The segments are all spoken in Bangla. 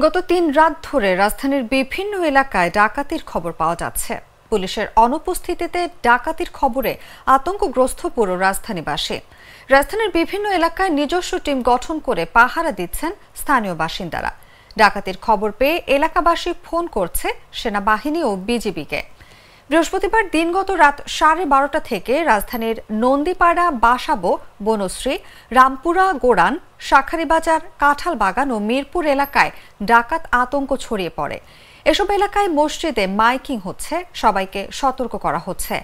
গত ৩ রাত ধরে রাজধানীর বিভিন্ন এলাকায় ডাকাতির খবর পাওয়া যাচ্ছে। পুলিশের অনুপস্থিতিতে ডাকাতির খবরে আতঙ্কগ্রস্ত পুরো রাজধানীবাসী। রাজধানীর বিভিন্ন এলাকায় নিজস্ব টিম গঠন করে পাহারা দিচ্ছেন স্থানীয় বাসিন্দারা। ডাকাতির খবর পেয়ে এলাকাবাসী ফোন করছে সেনাবাহিনী ও বিজিবিকে। বৃহস্পতিবার দিনগত রাত 12:30 থেকে রাজধানীর নন্দীপাড়া, বাসাবো, বনশ্রী, রামপুরা, গোড়ান, শাঁখারীবাজার, কাঁঠালবাগান ও মিরপুর এলাকায় ডাকাত আতঙ্ক ছড়িয়ে পড়ে। এসব এলাকায় মসজিদে মাইকিং হচ্ছে, সবাইকে সতর্ক করা হচ্ছে।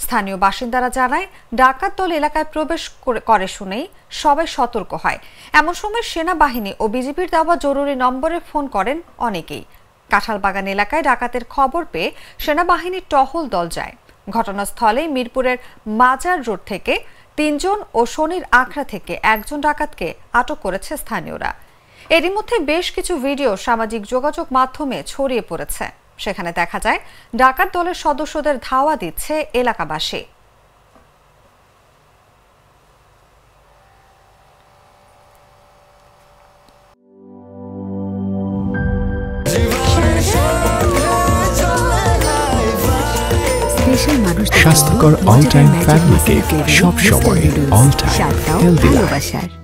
স্থানীয় বাসিন্দারা জানায়, ডাকাত দল এলাকায় প্রবেশ করে শুনেই সবাই সতর্ক হয়। এমন সময় সেনাবাহিনী ও বিজিবির দেওয়া জরুরি নম্বরে ফোন করেন অনেকেই। কাঁঠালবাগান এলাকায় ডাকাতের খবর পেয়ে সেনাবাহিনীর টহল দল যায়। ঘটনাস্থলে মিরপুরের মাজার রোড থেকে ৩ জন ও শনির আখড়া থেকে 1 জন ডাকাতকে আটক করেছে স্থানীয়রা। এরই মধ্যে বেশ কিছু ভিডিও সামাজিক যোগাযোগ মাধ্যমে ছড়িয়ে পড়েছে। সেখানে দেখা যায় ডাকাত দলের সদস্যদের ধাওয়া দিচ্ছে এলাকাবাসী। স্বাস্থ্যকর অল টাইম ফ্যামিলি কেক, সব সময় অল টাইম হেলদি লাইফ।